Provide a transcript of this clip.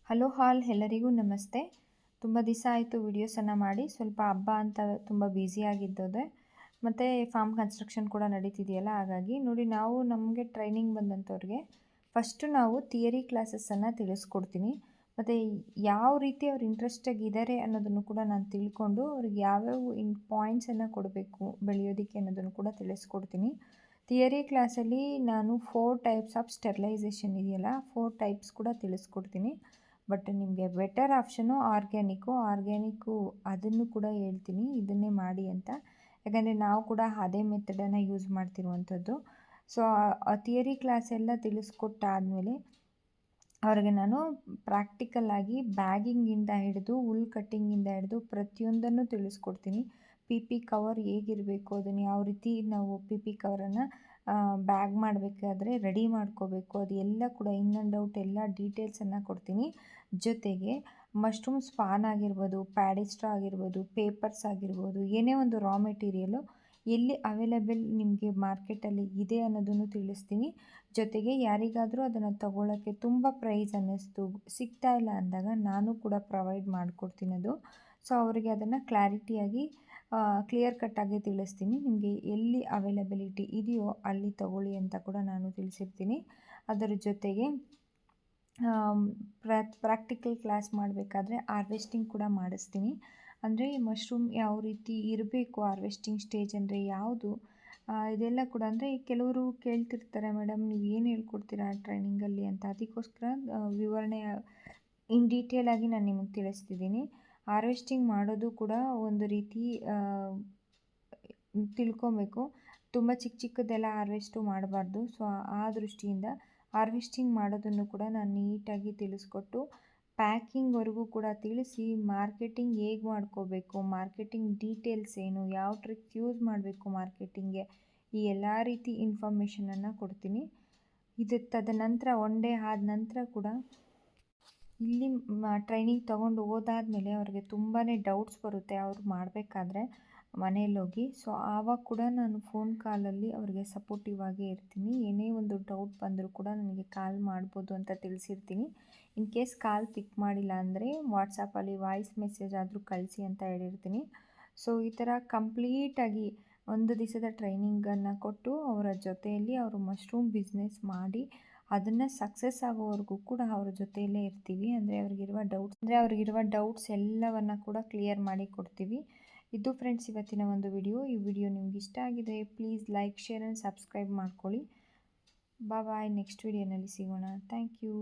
Hello ಹಾಲ್ ಎಲ್ಲರಿಗೂ ನಮಸ್ತೆ. ತುಂಬ ದಿವಸ ಆಯಿತು ವಿಡಿಯೋಸನ್ನು ಮಾಡಿ. ಸ್ವಲ್ಪ ಹಬ್ಬ ಅಂತ ತುಂಬ ಬ್ಯುಸಿಯಾಗಿದ್ದೋದೆ. ಮತ್ತು ಫಾರ್ಮ್ ಕನ್ಸ್ಟ್ರಕ್ಷನ್ ಕೂಡ ನಡೀತಿದೆಯಲ್ಲ, ಹಾಗಾಗಿ ನೋಡಿ ನಾವು ನಮಗೆ ಟ್ರೈನಿಂಗ್ ಬಂದಂಥವ್ರಿಗೆ ಫಸ್ಟು ನಾವು ಥಿಯರಿ ಕ್ಲಾಸಸ್ಸನ್ನು ತಿಳಿಸ್ಕೊಡ್ತೀನಿ. ಮತ್ತು ಯಾವ ರೀತಿ ಅವ್ರು ಇಂಟ್ರೆಸ್ಟಾಗಿದ್ದಾರೆ ಅನ್ನೋದನ್ನು ಕೂಡ ನಾನು ತಿಳ್ಕೊಂಡು ಅವ್ರಿಗೆ ಯಾವ್ಯಾವ ಪಾಯಿಂಟ್ಸನ್ನು ಕೊಡಬೇಕು ಬೆಳೆಯೋದಕ್ಕೆ ಅನ್ನೋದನ್ನು ಕೂಡ ತಿಳಿಸ್ಕೊಡ್ತೀನಿ. ಥಿಯರಿ ಕ್ಲಾಸಲ್ಲಿ ನಾನು 4 ಟೈಪ್ಸ್ ಆಫ್ ಸ್ಟೆರಿಲೈಸೇಷನ್ ಇದೆಯಲ್ಲ, 4 ಟೈಪ್ಸ್ ಕೂಡ ತಿಳಿಸ್ಕೊಡ್ತೀನಿ. ಬಟ್ ನಿಮಗೆ ಬೆಟರ್ ಆಪ್ಷನು ಆರ್ಗ್ಯಾನಿಕ್ಕು ಅದನ್ನು ಕೂಡ ಹೇಳ್ತೀನಿ, ಇದನ್ನೇ ಮಾಡಿ ಅಂತ. ಯಾಕಂದರೆ ನಾವು ಕೂಡ ಅದೇ ಮೆಥಡನ್ನು ಯೂಸ್ ಮಾಡ್ತಿರುವಂಥದ್ದು. ಸೊ ಆ ಥಿಯರಿ ಕ್ಲಾಸೆಲ್ಲ ತಿಳಿಸ್ಕೊಟ್ಟಾದಮೇಲೆ ಅವ್ರಿಗೆ ನಾನು ಪ್ರಾಕ್ಟಿಕಲ್ಲಾಗಿ ಬ್ಯಾಗಿಂಗಿಂದ ಹಿಡಿದು ಹುಲ್ ಕಟ್ಟಿಂಗಿಂದ ಹಿಡಿದು ಪ್ರತಿಯೊಂದನ್ನು ತಿಳಿಸ್ಕೊಡ್ತೀನಿ. ಪಿ ಕವರ್ ಹೇಗಿರಬೇಕು, ಅದನ್ನು ಯಾವ ರೀತಿ ನಾವು ಪಿ ಕವರನ್ನು ಬ್ಯಾಗ್ ಮಾಡಬೇಕಾದ್ರೆ ರೆಡಿ ಮಾಡ್ಕೋಬೇಕು, ಅದು ಎಲ್ಲ ಕೂಡ ಇನ್ ಆ್ಯಂಡ್ ಔಟ್ ಎಲ್ಲ ಡೀಟೇಲ್ಸನ್ನು ಕೊಡ್ತೀನಿ. ಜೊತೆಗೆ ಮಶ್ರೂಮ್ ಸ್ಪಾನ್ ಆಗಿರ್ಬೋದು, ಪ್ಯಾಡಿಸ್ಟ್ರಾ ಆಗಿರ್ಬೋದು, ಪೇಪರ್ಸ್ ಆಗಿರ್ಬೋದು, ಏನೇ ಒಂದು ರಾ ಮೆಟೀರಿಯಲು ಎಲ್ಲಿ ಅವೈಲೇಬಲ್ ನಿಮಗೆ ಮಾರ್ಕೆಟಲ್ಲಿ ಇದೆ ಅನ್ನೋದನ್ನು ತಿಳಿಸ್ತೀನಿ. ಜೊತೆಗೆ ಯಾರಿಗಾದರೂ ಅದನ್ನು ತಗೊಳ್ಳೋಕ್ಕೆ ತುಂಬ ಪ್ರೈಸ್ ಅನ್ನಿಸ್ತು, ಸಿಗ್ತಾ ಇಲ್ಲ ಅಂದಾಗ ನಾನು ಕೂಡ ಪ್ರೊವೈಡ್ ಮಾಡಿಕೊಡ್ತೀನಿ ಅದು. ಸೊ ಅವರಿಗೆ ಅದನ್ನು ಕ್ಲಾರಿಟಿಯಾಗಿ ಕ್ಲಿಯರ್ ಕಟ್ಟಾಗಿ ತಿಳಿಸ್ತೀನಿ. ನಿಮಗೆ ಎಲ್ಲಿ ಅವೈಲಬಿಲಿಟಿ ಇದೆಯೋ ಅಲ್ಲಿ ತಗೊಳ್ಳಿ ಅಂತ ಕೂಡ ನಾನು ತಿಳಿಸಿರ್ತೀನಿ. ಅದರ ಜೊತೆಗೆ ಪ್ರಾಕ್ಟಿಕಲ್ ಕ್ಲಾಸ್ ಮಾಡಬೇಕಾದ್ರೆ ಹಾರ್ವೆಸ್ಟಿಂಗ್ ಕೂಡ ಮಾಡಿಸ್ತೀನಿ. ಅಂದರೆ ಈ ಮಶ್ರೂಮ್ ಯಾವ ರೀತಿ ಇರಬೇಕು, ಹಾರ್ವೆಸ್ಟಿಂಗ್ ಸ್ಟೇಜ್ ಅಂದರೆ ಯಾವುದು, ಇದೆಲ್ಲ ಕೂಡ. ಅಂದರೆ ಕೆಲವರು ಕೇಳ್ತಿರ್ತಾರೆ, ಮೇಡಮ್ ನೀವು ಏನು ಹೇಳ್ಕೊಡ್ತೀರಾ ಟ್ರೈನಿಂಗಲ್ಲಿ ಅಂತ. ಅದಕ್ಕೋಸ್ಕರ ವಿವರಣೆ ಇನ್ ಡೀಟೇಲಾಗಿ ನಾನು ನಿಮಗೆ ತಿಳಿಸ್ತಿದ್ದೀನಿ. ಹಾರ್ವೆಸ್ಟಿಂಗ್ ಮಾಡೋದು ಕೂಡ ಒಂದು ರೀತಿ ತಿಳ್ಕೊಬೇಕು. ತುಂಬ ಚಿಕ್ಕದೆಲ್ಲ ಹಾರ್ವೆಸ್ಟು ಮಾಡಬಾರ್ದು. ಸೊ ಆ ದೃಷ್ಟಿಯಿಂದ ಹಾರ್ವೆಸ್ಟಿಂಗ್ ಮಾಡೋದನ್ನು ಕೂಡ ನಾನು ನೀಟಾಗಿ ತಿಳಿಸ್ಕೊಟ್ಟು ಪ್ಯಾಕಿಂಗ್ವರೆಗೂ ಕೂಡ ತಿಳಿಸಿ, ಮಾರ್ಕೆಟಿಂಗ್ ಹೇಗೆ ಮಾಡ್ಕೋಬೇಕು, ಮಾರ್ಕೆಟಿಂಗ್ ಡೀಟೇಲ್ಸ್ ಏನು, ಯಾವ ಟ್ರಿಕ್ ಯೂಸ್ ಮಾಡಬೇಕು ಮಾರ್ಕೆಟಿಂಗ್ಗೆ, ಈ ಎಲ್ಲ ರೀತಿ ಇನ್ಫಾರ್ಮೇಷನನ್ನು ಕೊಡ್ತೀನಿ. ಇದು ತದನಂತರ 1 ಡೇ ಆದ ನಂತರ ಕೂಡ ಇಲ್ಲಿ ಟ್ರೈನಿಂಗ್ ತೊಗೊಂಡು ಹೋದಾದ್ಮೇಲೆ ಅವ್ರಿಗೆ ತುಂಬಾ ಡೌಟ್ಸ್ ಬರುತ್ತೆ ಅವ್ರು ಮಾಡಬೇಕಾದ್ರೆ ಮನೆಯಲ್ಲೋಗಿ. ಸೊ ಆವಾಗ ಕೂಡ ನಾನು ಫೋನ್ ಕಾಲಲ್ಲಿ ಅವ್ರಿಗೆ ಸಪೋರ್ಟಿವ್ ಆಗೇ ಇರ್ತೀನಿ. ಏನೇ ಒಂದು ಡೌಟ್ ಬಂದರೂ ಕೂಡ ನನಗೆ ಕಾಲ್ ಮಾಡ್ಬೋದು ಅಂತ ತಿಳಿಸಿರ್ತೀನಿ. ಇನ್ ಕೇಸ್ ಕಾಲ್ ಪಿಕ್ ಮಾಡಿಲ್ಲ ಅಂದರೆ ವಾಟ್ಸಪ್ಪಲ್ಲಿ ವಾಯ್ಸ್ ಮೆಸೇಜ್ ಆದರೂ ಕಳಿಸಿ ಅಂತ ಹೇಳಿರ್ತೀನಿ. ಸೊ ಈ ಥರ ಕಂಪ್ಲೀಟಾಗಿ 1 ದಿವಸದ ಟ್ರೈನಿಂಗನ್ನು ಕೊಟ್ಟು ಅವರ ಜೊತೆಯಲ್ಲಿ ಅವರು ಮಶ್ರೂಮ್ ಬಿಸ್ನೆಸ್ ಮಾಡಿ ಅದನ್ನು ಸಕ್ಸಸ್ ಆಗೋವರೆಗೂ ಕೂಡ ಅವ್ರ ಜೊತೆಯಲ್ಲೇ ಇರ್ತೀವಿ. ಅಂದರೆ ಅವ್ರಿಗಿರುವ ಡೌಟ್ಸ್ ಎಲ್ಲವನ್ನು ಕೂಡ ಕ್ಲಿಯರ್ ಮಾಡಿ ಕೊಡ್ತೀವಿ. ಇದು ಫ್ರೆಂಡ್ಸ್ ಇವತ್ತಿನ ಒಂದು ವಿಡಿಯೋ. ಈ ವಿಡಿಯೋ ನಿಮ್ಗೆ ಇಷ್ಟ ಆಗಿದೆ please like, share and subscribe ಮಾಡ್ಕೊಳ್ಳಿ. ಬಾಯ್. ನೆಕ್ಸ್ಟ್ ವಿಡಿಯೋನಲ್ಲಿ ಸಿಗೋಣ. Thank you.